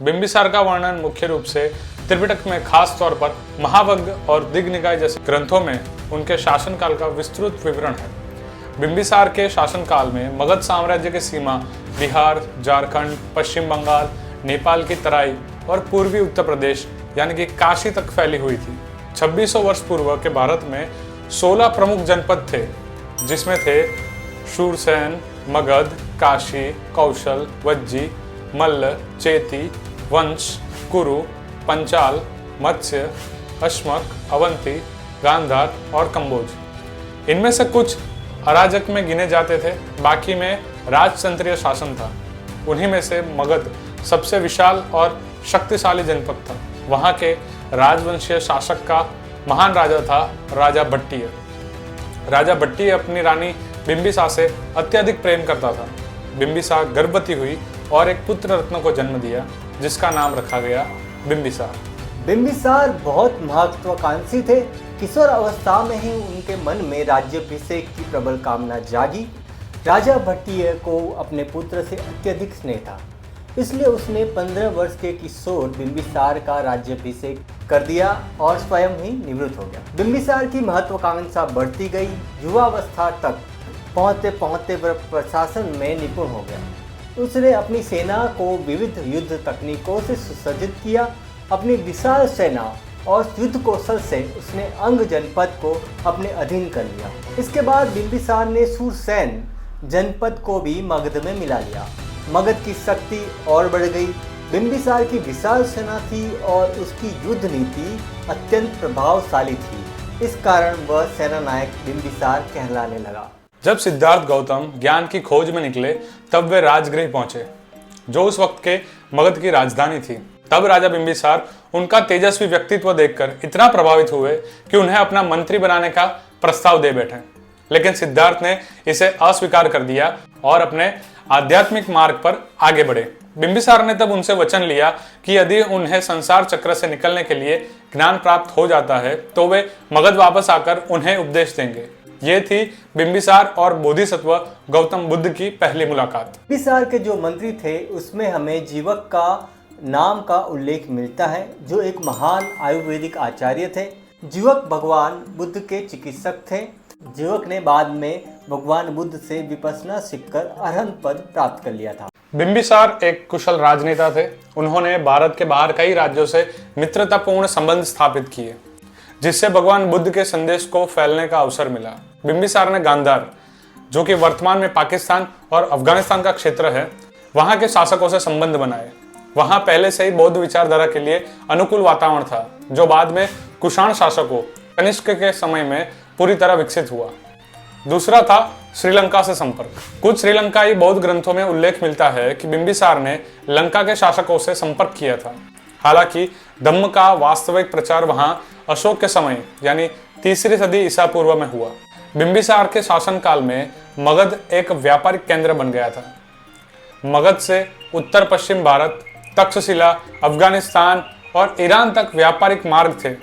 बिंबिसार का वर्णन मुख्य रूप से त्रिपिटक में खास तौर पर महावग्र और दिग्निकाय जैसे ग्रंथों में उनके शासनकाल का विस्तृत विवरण है। बिंबिसार के शासनकाल में मगध साम्राज्य की सीमा बिहार, झारखंड, पश्चिम बंगाल, नेपाल की तराई और पूर्वी उत्तर प्रदेश यानी कि काशी तक फैली हुई थी। 2600 वर्ष पूर्व के भारत में 16 प्रमुख जनपद थे, जिसमें थे शूरसेन, मगध, काशी, कौशल, वज्जी, मल्ल, चेती, वंश, कुरु, पंचाल, मत्स्य, अश्मक, अवंती, गांधार और कंबोज। इनमें से कुछ अराजक में गिने जाते थे, बाकी में राजतंत्रीय शासन था। उन्हीं में से मगध सबसे विशाल और शक्तिशाली जनपद था। वहाँ के राजवंशीय शासक का महान राजा था राजा भट्टिय। राजा भट्टिय अपनी रानी बिंबिसार से अत्यधिक प्रेम करता था। बिंबिसार गर्भवती हुई और एक पुत्र रत्न को जन्म दिया, जिसका नाम रखा गया बिंबिसार। बिंबिसार बहुत महत्वाकांक्षी थे। किशोर अवस्था में ही उनके मन में राज्याभिषेक की प्रबल कामना जागी। राजा भट्टिय को अपने पुत्र से अत्यधिक स्नेह था, इसलिए उसने 15 वर्ष के किशोर बिंबिसार का राज्याभिषेक कर दिया और स्वयं ही निवृत्त हो गया। बिंबिसार की महत्वाकांक्षा बढ़ती गई। युवावस्था तक पहुँचते पहुँचते वह प्रशासन में निपुण हो गया। उसने अपनी सेना को विविध युद्ध तकनीकों से सुसज्जित किया। अपनी विशाल सेना और युद्ध कौशल से उसने अंग जनपद को अपने अधीन कर लिया। इसके बाद बिंबिसार ने शूरसेन जनपद को भी मगध में मिला लिया। मगध की शक्ति और बढ़ गई। बिंबिसार की विशाल सेना थी और उसकी युद्ध नीति अत्यंत प्रभावशाली थी। इस कारण वह सेनानायक बिंबिसार कहलाने लगा। जब सिद्धार्थ गौतम ज्ञान की खोज में निकले, तब वे राजगृह पहुंचे, जो उस वक्त के मगध की राजधानी थी। तब राजा बिंबिसार उनका तेजस्वी व्यक्तित्व देखकर इतना प्रभावित हुए कि उन्हें अपना मंत्री बनाने का प्रस्ताव दे बैठे। लेकिन सिद्धार्थ ने इसे अस्वीकार कर दिया और अपने आध्यात्मिक मार्ग पर आगे बढ़े। बिंबिसार ने तब उनसे वचन लिया कि यदि उन्हें संसार चक्र से निकलने के लिए ज्ञान प्राप्त हो जाता है, तो वे मगध वापस आकर उन्हें उपदेश देंगे। ये थी बिंबिसार और बोधिसत्व गौतम बुद्ध की पहली मुलाकात। बिंबिसार के जो मंत्री थे उसमें हमें जीवक का नाम का उल्लेख मिलता है, जो एक महान आयुर्वेदिक आचार्य थे। जीवक भगवान बुद्ध के चिकित्सक थे। जीवक ने बाद में भगवान बुद्ध से विपश्यना सीखकर अरहंत पद प्राप्त कर लिया था। बिंबिसार एक कुशल राजनेता थे। उन्होंने भारत के बाहर कई राज्यों से मित्रतापूर्ण संबंध स्थापित किए, जिससे भगवान बुद्ध के संदेश को फैलने का अवसर मिला। बिंबिसार ने गांधार, जो कि वर्तमान में पाकिस्तान और अफगानिस्तान का क्षेत्र है, वहां के शासकों से संबंध बनाए। वहां पहले से ही बौद्ध विचारधारा के लिए अनुकूल वातावरण था, जो बाद में कुषाण शासकों कनिष्क के समय में पूरी तरह विकसित हुआ। दूसरा था श्रीलंका से संपर्क। कुछ श्रीलंकाई बौद्ध ग्रंथों में उल्लेख मिलता है कि बिंबिसार ने लंका के शासकों से संपर्क किया था। हालांकि धम्म का वास्तविक प्रचार वहां अशोक के समय यानी 3री सदी ईसा पूर्व में हुआ। बिंबिसार के शासनकाल में मगध एक व्यापारिक केंद्र बन गया था। मगध से उत्तर पश्चिम भारत, तक्षशिला, अफगानिस्तान और ईरान तक व्यापारिक मार्ग थे।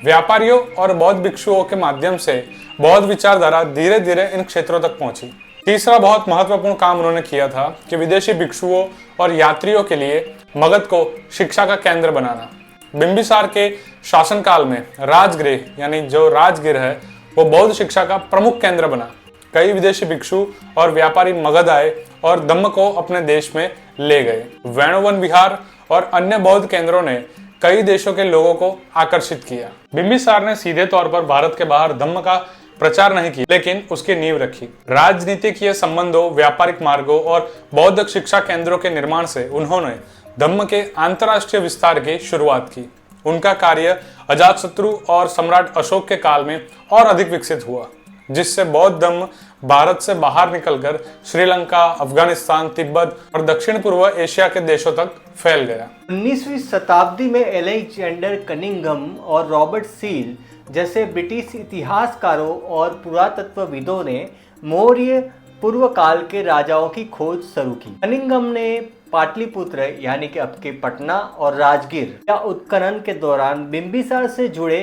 व्यापारियों और बौद्ध भिक्षुओं के माध्यम से बौद्ध विचारधारा धीरे धीरे इन क्षेत्रों तक पहुंची। तीसरा बहुत महत्वपूर्ण काम उन्होंने किया था कि विदेशी भिक्षुओं और यात्रियों के लिए मगध को शिक्षा का केंद्र बनाना। बिंबिसार के शासनकाल में राजगृह यानी जो राजगीर है, वो बौद्ध शिक्षा का प्रमुख केंद्र बना। कई विदेशी भिक्षु और व्यापारी मगध आए और धम्म को अपने देश में ले गए। वेणुवन विहार और अन्य बौद्ध केंद्रों ने कई देशों के लोगों को आकर्षित किया। बिंबिसार ने सीधे तौर पर भारत के बाहर धम्म का प्रचार नहीं किया, लेकिन उसकी नींव रखी। राजनीतिक संबंधों, व्यापारिक मार्गों और बौद्ध शिक्षा केंद्रों के निर्माण से उन्होंने धम्म के अंतर्राष्ट्रीय विस्तार की शुरुआत की। उनका कार्य अजातशत्रु और सम्राट अशोक के काल में और अधिक विकसित हुआ, जिससे बौद्ध धम्म भारत से बाहर निकलकर श्रीलंका, अफगानिस्तान, तिब्बत और दक्षिण पूर्व एशिया के देशों तक फैल गया। 19वीं शताब्दी में एलेक्जेंडर कनिंघम और रॉबर्ट सील जैसे ब्रिटिश इतिहासकारों और पुरातत्वविदों ने मौर्य पूर्व काल के राजाओं की खोज शुरू की। कनिंघम ने पाटलिपुत्र यानी कि अब के पटना और राजगीर या उत्खनन के दौरान बिंबिसार से जुड़े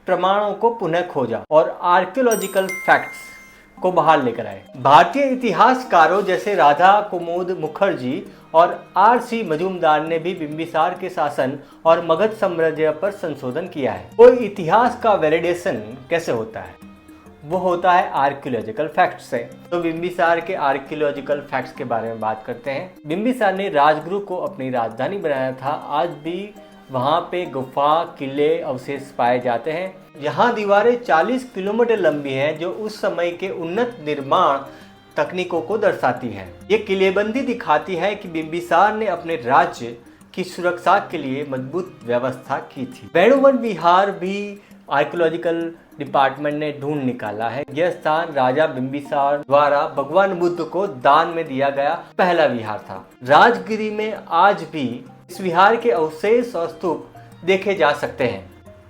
प्रमाणों को पुनः खोजा और आर्कियोलॉजिकल फैक्ट्स को बाहर लेकर आए। भारतीय इतिहासकारों जैसे राधा कुमुद मुखर्जी और R.C. मजूमदार ने भी बिंबिसार के शासन और मगध साम्राज्य पर संशोधन किया है। कोई इतिहास का वैलिडेशन कैसे होता है? वो होता है आर्कियोलॉजिकल फैक्ट्स से। तो बिंबिसार के आर्कियोलॉजिकल फैक्ट्स के बारे में बात करते हैं। बिंबिसार ने राजगृह को अपनी राजधानी बनाया था। आज भी वहाँ पे गुफा, किले, अवशेष पाए जाते हैं। यहाँ दीवारें 40 किलोमीटर लंबी हैं, जो उस समय के उन्नत निर्माण तकनीकों को दर्शाती है। ये किलेबंदी दिखाती है कि बिंबिसार ने अपने राज्य की सुरक्षा के लिए मजबूत व्यवस्था की थी। वेणुवन विहार भी आर्कियोलॉजिकल डिपार्टमेंट ने ढूंढ निकाला है। यह स्थान राजा बिंबिसार द्वारा भगवान बुद्ध को दान में दिया गया पहला विहार था। राजगिरी में आज भी इस विहार के अवशेष और स्तूप देखे जा सकते हैं।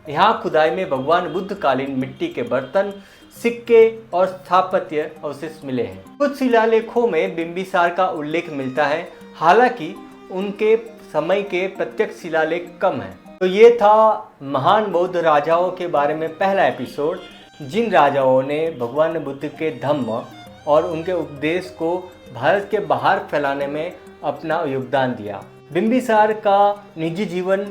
यहाँ खुदाई में भगवान बुद्ध कालीन मिट्टी के बर्तन, सिक्के और स्थापत्य अवशेष मिले हैं। कुछ शिलालेखों में बिंबिसार का उल्लेख मिलता है, हालांकि उनके समय के प्रत्यक्ष शिलालेख कम हैं। तो ये था महान बौद्ध राजाओं के बारे में पहला एपिसोड, जिन राजाओं ने भगवान बुद्ध के धम्म और उनके उपदेश को भारत के बाहर फैलाने में अपना योगदान दिया। बिंबिसार का निजी जीवन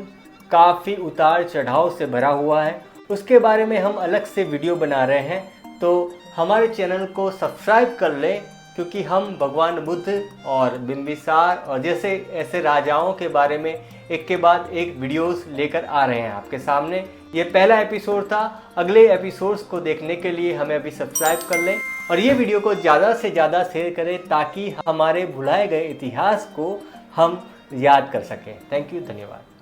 काफ़ी उतार चढ़ाव से भरा हुआ है, उसके बारे में हम अलग से वीडियो बना रहे हैं। तो हमारे चैनल को सब्सक्राइब कर लें, क्योंकि हम भगवान बुद्ध और बिंबिसार और जैसे ऐसे राजाओं के बारे में एक के बाद एक वीडियोस लेकर आ रहे हैं आपके सामने। ये पहला एपिसोड था। अगले एपिसोड्स को देखने के लिए हमें अभी सब्सक्राइब कर लें और ये वीडियो को ज़्यादा से ज़्यादा शेयर करें, ताकि हमारे भुलाए गए इतिहास को हम याद कर सकें। थैंक यू, धन्यवाद।